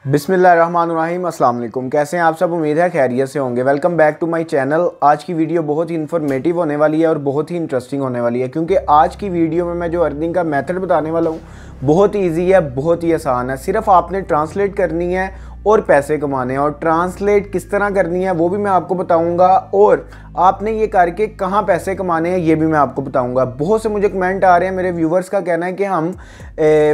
बिस्मिल्लाहिर्रहमानिर्रहीम, अस्सलाम वालेकुम। कैसे हैं आप सब? उम्मीद है खैरियत से होंगे। Welcome back to my channel. आज की वीडियो बहुत ही इन्फॉर्मेटिव होने वाली है और बहुत ही इंटरेस्टिंग होने वाली है, क्योंकि आज की वीडियो में मैं जो अर्निंग का मेथड बताने वाला हूँ बहुत ही ईजी है, बहुत ही आसान है। सिर्फ आपने ट्रांसलेट करनी है और पैसे कमाने हैं, और ट्रांसलेट किस तरह करनी है वो भी मैं आपको बताऊंगा, और आपने ये करके कहाँ पैसे कमाने हैं ये भी मैं आपको बताऊंगा। बहुत से मुझे कमेंट आ रहे हैं, मेरे व्यूवर्स का कहना है कि हम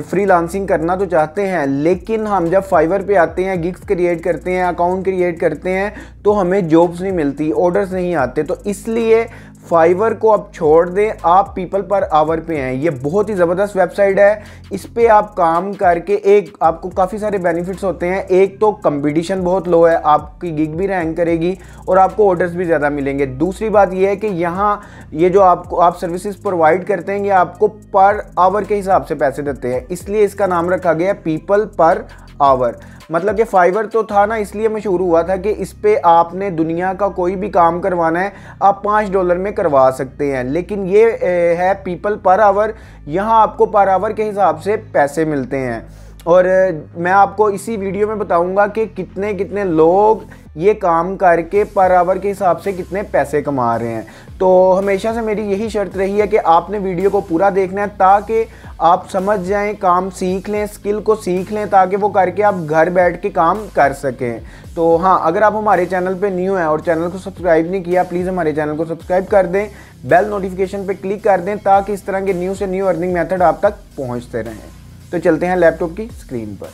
फ्रीलांसिंग करना तो चाहते हैं, लेकिन हम जब फाइवर पे आते हैं, गिग्स क्रिएट करते हैं, अकाउंट क्रिएट करते हैं, तो हमें जॉब्स नहीं मिलती, ऑर्डर्स नहीं आते। तो इसलिए फाइवर को अब छोड़ दें, आप पीपल पर आवर पे हैं। ये बहुत ही ज़बरदस्त वेबसाइट है। इस पे आप काम करके एक आपको काफ़ी सारे बेनिफिट्स होते हैं। एक तो कंपटीशन बहुत लो है, आपकी गिग भी रैंक करेगी और आपको ऑर्डर्स भी ज़्यादा मिलेंगे। दूसरी बात ये है कि यहाँ ये जो आप सर्विसेज प्रोवाइड करते हैं, ये आपको पर आवर के हिसाब से पैसे देते हैं, इसलिए इसका नाम रखा गया पीपल पर आवर। मतलब कि फाइवर तो था ना, इसलिए मशहूर हुआ था कि इस पे आपने दुनिया का कोई भी काम करवाना है आप $5 में करवा सकते हैं, लेकिन ये है पीपल पर आवर। यहाँ आपको पर आवर के हिसाब से पैसे मिलते हैं, और मैं आपको इसी वीडियो में बताऊंगा कि कितने कितने लोग ये काम करके पर आवर के हिसाब से कितने पैसे कमा रहे हैं। तो हमेशा से मेरी यही शर्त रही है कि आपने वीडियो को पूरा देखना है, ताकि आप समझ जाएं, काम सीख लें, स्किल को सीख लें, ताकि वो करके आप घर बैठ के काम कर सकें। तो हाँ, अगर आप हमारे चैनल पे न्यू हैं और चैनल को सब्सक्राइब नहीं किया, प्लीज़ हमारे चैनल को सब्सक्राइब कर दें, बेल नोटिफिकेशन पे क्लिक कर दें, ताकि इस तरह के न्यू से न्यू अर्निंग मेथड आप तक पहुँचते रहें। तो चलते हैं लैपटॉप की स्क्रीन पर।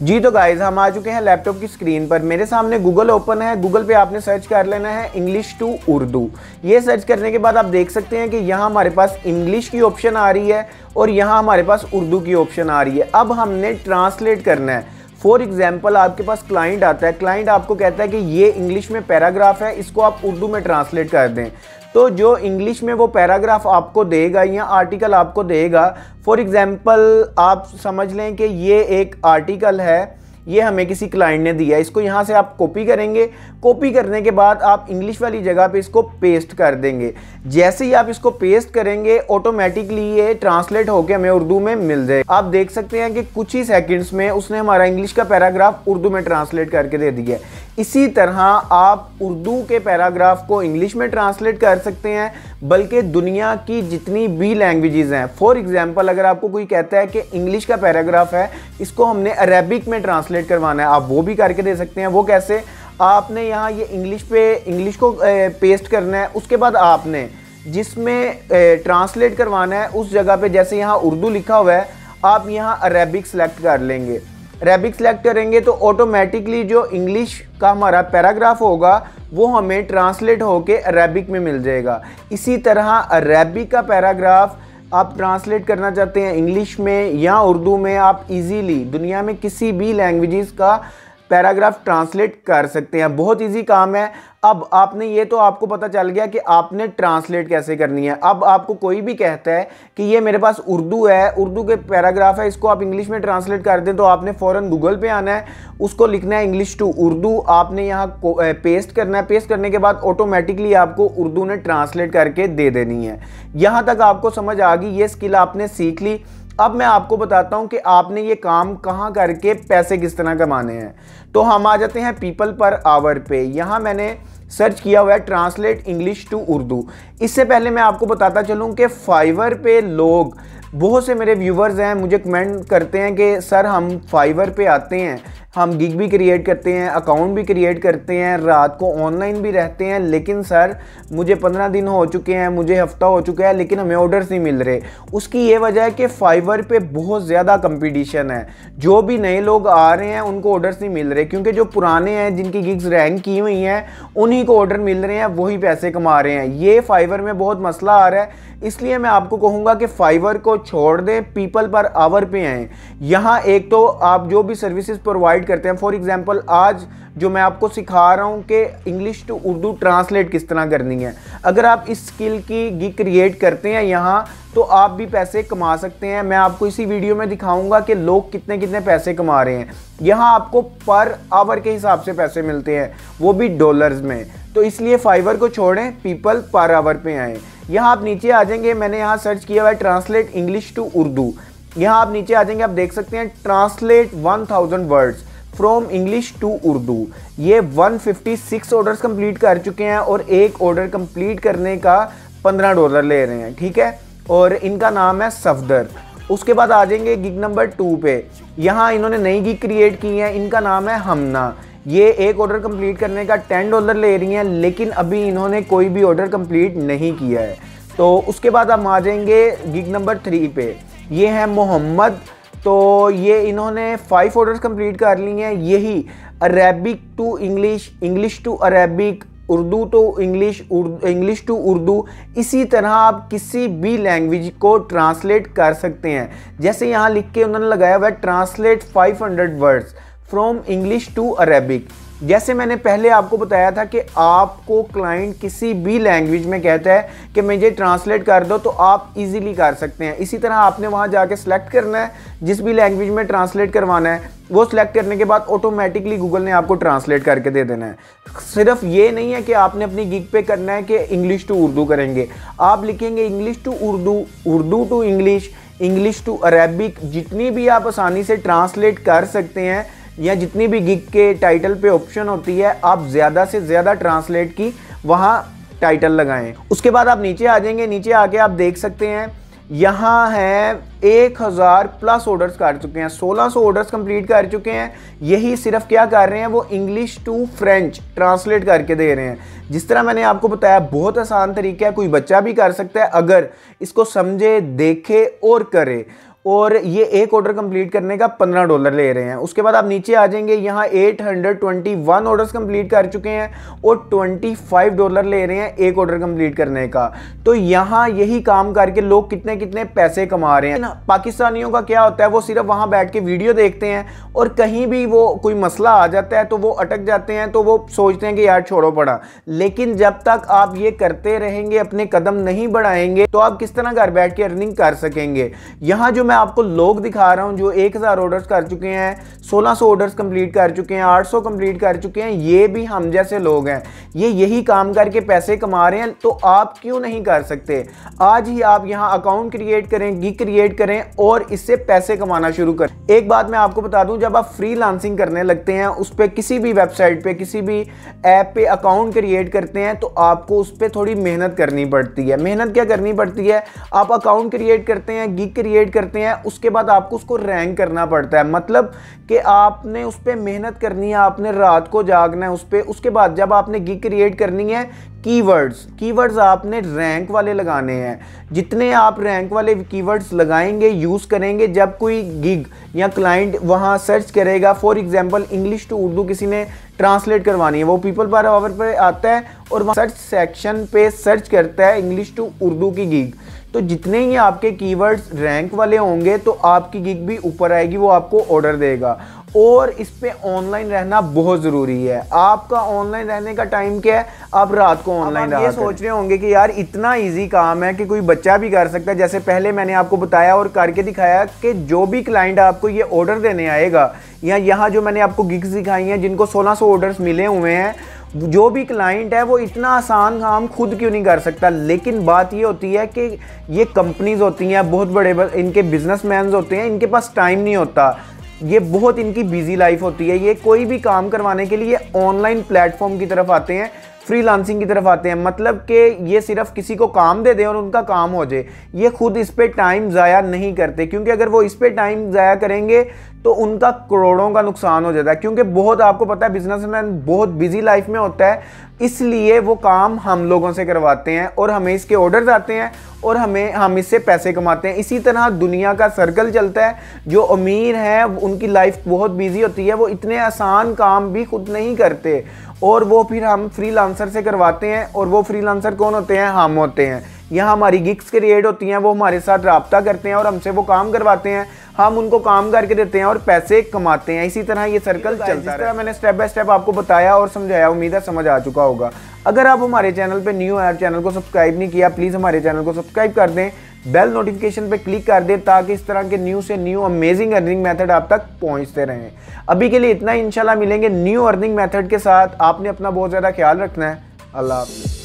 जी तो गाइज, हम आ चुके हैं लैपटॉप की स्क्रीन पर। मेरे सामने गूगल ओपन है। गूगल पे आपने सर्च कर लेना है इंग्लिश टू उर्दू। ये सर्च करने के बाद आप देख सकते हैं कि यहाँ हमारे पास इंग्लिश की ऑप्शन आ रही है और यहाँ हमारे पास उर्दू की ऑप्शन आ रही है। अब हमने ट्रांसलेट करना है। फॉर एग्जाम्पल, आपके पास क्लाइंट आता है, क्लाइंट आपको कहता है कि ये इंग्लिश में पैराग्राफ है, इसको आप उर्दू में ट्रांसलेट कर दें। तो जो इंग्लिश में वो पैराग्राफ आपको देगा या आर्टिकल आपको देगा, फॉर एग्जांपल आप समझ लें कि ये एक आर्टिकल है, ये हमें किसी क्लाइंट ने दिया, इसको यहाँ से आप कॉपी करेंगे। कॉपी करने के बाद आप इंग्लिश वाली जगह पे इसको पेस्ट कर देंगे। जैसे ही आप इसको पेस्ट करेंगे, ऑटोमेटिकली ये ट्रांसलेट होकर हमें उर्दू में मिल जाए। आप देख सकते हैं कि कुछ ही सेकंड्स में उसने हमारा इंग्लिश का पैराग्राफ उर्दू में ट्रांसलेट करके दे दिया। इसी तरह आप उर्दू के पैराग्राफ को इंग्लिश में ट्रांसलेट कर सकते हैं, बल्कि दुनिया की जितनी भी लैंग्वेजेस हैं। फॉर एग्जांपल, अगर आपको कोई कहता है कि इंग्लिश का पैराग्राफ है, इसको हमने अरेबिक में ट्रांसलेट करवाना है, आप वो भी करके दे सकते हैं। वो कैसे? आपने यहाँ ये इंग्लिश को पेस्ट करना है, उसके बाद आपने जिसमें ट्रांसलेट करवाना है उस जगह पे, जैसे यहाँ उर्दू लिखा हुआ है, आप यहाँ अरेबिक सेलेक्ट कर लेंगे। अरेबिक सेलेक्ट करेंगे तो ऑटोमेटिकली जो इंग्लिश का हमारा पैराग्राफ होगा वो हमें ट्रांसलेट होके अरेबिक में मिल जाएगा। इसी तरह अरेबिक का पैराग्राफ आप ट्रांसलेट करना चाहते हैं इंग्लिश में या उर्दू में, आप इजीली दुनिया में किसी भी लैंग्वेजेस का पैराग्राफ ट्रांसलेट कर सकते हैं। बहुत इजी काम है। अब आपने ये तो आपको पता चल गया कि आपने ट्रांसलेट कैसे करनी है। अब आपको कोई भी कहता है कि ये मेरे पास उर्दू है, उर्दू के पैराग्राफ है, इसको आप इंग्लिश में ट्रांसलेट कर दें, तो आपने फ़ौरन गूगल पे आना है, उसको लिखना है इंग्लिश टू उर्दू, आपने यहाँ पेस्ट करना है। पेस्ट करने के बाद ऑटोमेटिकली आपको उर्दू ने ट्रांसलेट करके दे देनी है। यहाँ तक आपको समझ आ गई, ये स्किल आपने सीख ली। अब मैं आपको बताता हूं कि आपने ये काम कहां करके पैसे किस तरह कमाने हैं। तो हम आ जाते हैं पीपल पर आवर पे। यहां मैंने सर्च किया हुआ है ट्रांसलेट इंग्लिश टू उर्दू। इससे पहले मैं आपको बताता चलूं कि फाइवर पे लोग, बहुत से मेरे व्यूवर्स हैं, मुझे कमेंट करते हैं कि सर हम फाइवर पे आते हैं, हम गिग भी क्रिएट करते हैं, अकाउंट भी क्रिएट करते हैं, रात को ऑनलाइन भी रहते हैं, लेकिन सर मुझे 15 दिन हो चुके हैं, मुझे हफ्ता हो चुका है, लेकिन हमें ऑर्डर्स नहीं मिल रहे। उसकी ये वजह है कि फाइवर पे बहुत ज़्यादा कंपटीशन है। जो भी नए लोग आ रहे हैं उनको ऑर्डर्स नहीं मिल रहे, क्योंकि जो पुराने हैं, जिनकी गिग्स रैंक की हुई हैं, उन्हीं को ऑर्डर मिल रहे हैं, वही पैसे कमा रहे हैं। ये फाइवर में बहुत मसला आ रहा है। इसलिए मैं आपको कहूँगा कि फाइवर को छोड़ दें, पीपल पर आवर पे आएँ। यहाँ एक तो आप जो भी सर्विसेज प्रोवाइड करते हैं, फॉर एग्जांपल आज जो मैं आपको सिखा रहा हूँ कि इंग्लिश टू उर्दू ट्रांसलेट किस तरह करनी है, अगर आप इस स्किल की गिग क्रिएट करते हैं यहाँ, तो आप भी पैसे कमा सकते हैं। मैं आपको इसी वीडियो में दिखाऊंगा कि लोग कितने कितने पैसे कमा रहे हैं। यहाँ आपको पर आवर के हिसाब से पैसे मिलते हैं, वो भी डॉलर्स में। तो इसलिए फाइवर को छोड़ें, पीपल पर आवर पे आएँ। यहाँ आप नीचे आ जाएंगे, मैंने यहाँ सर्च किया हुआ है ट्रांसलेट इंग्लिश टू उर्दू। यहाँ आप नीचे आ जाएंगे, आप देख सकते हैं translate 1000 words from English to Urdu. ये 156 ऑर्डर्स कंप्लीट कर चुके हैं और एक ऑर्डर कंप्लीट करने का $15 ले रहे हैं, ठीक है। और इनका नाम है सफदर। उसके बाद आ जाएंगे गिग नंबर 2 पे। यहाँ इन्होंने नई गिग क्रिएट की है, इनका नाम है हमना। ये एक ऑर्डर कंप्लीट करने का $10 ले रही हैं, लेकिन अभी इन्होंने कोई भी ऑर्डर कंप्लीट नहीं किया है। तो उसके बाद हम आ जाएंगे गिग नंबर 3 पे। ये है मोहम्मद। तो ये इन्होंने 5 ऑर्डर्स कंप्लीट कर ली हैं। यही Arabic to English, English to Arabic, Urdu to English, English to Urdu, इसी तरह आप किसी भी लैंग्वेज को ट्रांसलेट कर सकते हैं। जैसे यहाँ लिख के उन्होंने लगाया हुआ है translate 500 words from English to Arabic. जैसे मैंने पहले आपको बताया था कि आपको क्लाइंट किसी भी लैंग्वेज में कहता है कि मुझे ट्रांसलेट कर दो, तो आप इजीली कर सकते हैं। इसी तरह आपने वहाँ जाके सिलेक्ट करना है जिस भी लैंग्वेज में ट्रांसलेट करवाना है, वो सिलेक्ट करने के बाद ऑटोमेटिकली गूगल ने आपको ट्रांसलेट करके दे देना है। सिर्फ ये नहीं है कि आपने अपनी गिग पे करना है कि इंग्लिश टू उर्दू करेंगे, आप लिखेंगे English to Urdu, Urdu to English, English to Arabic, जितनी भी आप आसानी से ट्रांसलेट कर सकते हैं या जितनी भी गिग के टाइटल पे ऑप्शन होती है, आप ज़्यादा से ज़्यादा ट्रांसलेट की वहाँ टाइटल लगाएं। उसके बाद आप नीचे आ जाएंगे, नीचे आके आप देख सकते हैं यहाँ है 1000 प्लस ऑर्डर्स कर चुके हैं, 1600 ऑर्डर्स कंप्लीट कर चुके हैं। यही सिर्फ क्या कर रहे हैं, वो इंग्लिश टू फ्रेंच ट्रांसलेट करके दे रहे हैं। जिस तरह मैंने आपको बताया बहुत आसान तरीका है, कोई बच्चा भी कर सकता है अगर इसको समझे, देखे और करे। और ये एक ऑर्डर कंप्लीट करने का $15 ले रहे हैं। उसके बाद आप नीचे आ जाएंगे, यहाँ 821 ऑर्डर्स कंप्लीट कर चुके हैं और $25 ले रहे हैं एक ऑर्डर कंप्लीट करने का। तो यहाँ यही काम करके लोग कितने कितने पैसे कमा रहे हैं। पाकिस्तानियों का क्या होता है, वो सिर्फ वहाँ बैठ के वीडियो देखते हैं और कहीं भी वो कोई मसला आ जाता है तो वो अटक जाते हैं, तो वो सोचते हैं कि यार छोड़ो पड़ा। लेकिन जब तक आप ये करते रहेंगे, अपने कदम नहीं बढ़ाएंगे, तो आप किस तरह घर बैठ के अर्निंग कर सकेंगे। यहाँ जो आपको लोग दिखा रहा हूं जो 1000 ऑर्डर्स कर चुके हैं, 1600 ऑर्डर्स कंप्लीट कर चुके हैं, 800 कंप्लीट कर चुके हैं, ये भी हम जैसे लोग हैं। ये यही काम करके पैसे कमा रहे हैं, तो आप क्यों नहीं कर सकते। आज ही आप यहां अकाउंट क्रिएट करें, गिग क्रिएट करें और इससे पैसे कमाना शुरू करें। एक बात मैं आपको बता दूं, जब आप फ्रीलांसिंग करने लगते हैं, उस पर किसी भी वेबसाइट पे, किसी भी ऐप पे अकाउंट क्रिएट करते हैं, तो आपको उस पर थोड़ी मेहनत करनी पड़ती है। मेहनत क्या करनी पड़ती है, आप अकाउंट क्रिएट करते हैं, गिग क्रिएट करते हैं, उसके बाद आपको उसको रैंक करना पड़ता है। मतलब कि आपने उस पर मेहनत करनी है, आपने रात को जागना है उस पर। उसके बाद जब आपने गिग क्रिएट करनी है, कीवर्ड्स आपने रैंक वाले लगाने हैं। जितने आप रैंक वाले कीवर्ड्स लगाएंगे, यूज़ करेंगे, जब कोई गिग या क्लाइंट वहाँ सर्च करेगा, for example English to Urdu किसी ने ट्रांसलेट करवानी है, वो पीपल पर आवर पे आता है और वहाँ सर्च सेक्शन पे सर्च करता है इंग्लिश टू उर्दू की गिग। तो जितने ही आपके कीवर्ड्स रैंक वाले होंगे, तो आपकी गिग भी ऊपर आएगी, वो आपको ऑर्डर देगा। और इस पे ऑनलाइन रहना बहुत ज़रूरी है। आपका ऑनलाइन रहने का टाइम क्या है, आप रात को ऑनलाइन रहा। ये सोच रहे होंगे कि यार इतना इजी काम है कि कोई बच्चा भी कर सकता है। जैसे पहले मैंने आपको बताया और करके दिखाया कि जो भी क्लाइंट आपको ये ऑर्डर देने आएगा, या यहाँ जो मैंने आपको गिग्स दिखाई हैं जिनको 1600 ऑर्डर्स मिले हुए हैं, जो भी क्लाइंट है वो इतना आसान काम खुद क्यों नहीं कर सकता। लेकिन बात ये होती है कि ये कंपनीज होती हैं, बहुत बड़े इनके बिजनेसमैन होते हैं, इनके पास टाइम नहीं होता, ये बहुत इनकी बिजी लाइफ होती है। ये कोई भी काम करवाने के लिए ऑनलाइन प्लेटफॉर्म की तरफ आते हैं, फ्रीलांसिंग की तरफ आते हैं। मतलब कि ये सिर्फ किसी को काम दे दें और उनका काम हो जाए, ये खुद इस पे टाइम ज़ाया नहीं करते। क्योंकि अगर वो इस पे टाइम ज़ाया करेंगे तो उनका करोड़ों का नुकसान हो जाता है। क्योंकि बहुत आपको पता है बिजनेसमैन बहुत बिजी लाइफ में होता है, इसलिए वो काम हम लोगों से करवाते हैं और हमें इसके ऑर्डर्स आते हैं और हम इससे पैसे कमाते हैं। इसी तरह दुनिया का सर्कल चलता है। जो अमीर हैं उनकी लाइफ बहुत बिजी होती है, वो इतने आसान काम भी खुद नहीं करते और वो फिर हम फ्रीलांसर से करवाते हैं। और वो फ्रीलांसर कौन होते हैं, हम होते हैं। यहाँ हमारी गिग्स क्रिएट होती हैं, वो हमारे साथ रब्ता करते हैं और हमसे वो काम करवाते हैं, हम उनको काम करके देते हैं और पैसे कमाते हैं। इसी तरह ये सर्कल चलता है। जिस तरह मैंने स्टेप बाय स्टेप आपको बताया और समझाया, उम्मीद है समझ आ चुका होगा। अगर आप हमारे चैनल पे न्यू है, चैनल को सब्सक्राइब नहीं किया, प्लीज़ हमारे चैनल को सब्सक्राइब कर दें, बेल नोटिफिकेशन पे क्लिक कर दें, ताकि इस तरह के न्यू से न्यू अमेजिंग अर्निंग मेथड आप तक पहुंचते रहें। अभी के लिए इतना ही, इंशाल्लाह मिलेंगे न्यू अर्निंग मेथड के साथ। आपने अपना बहुत ज़्यादा ख्याल रखना है। अल्लाह हाफ़िज़।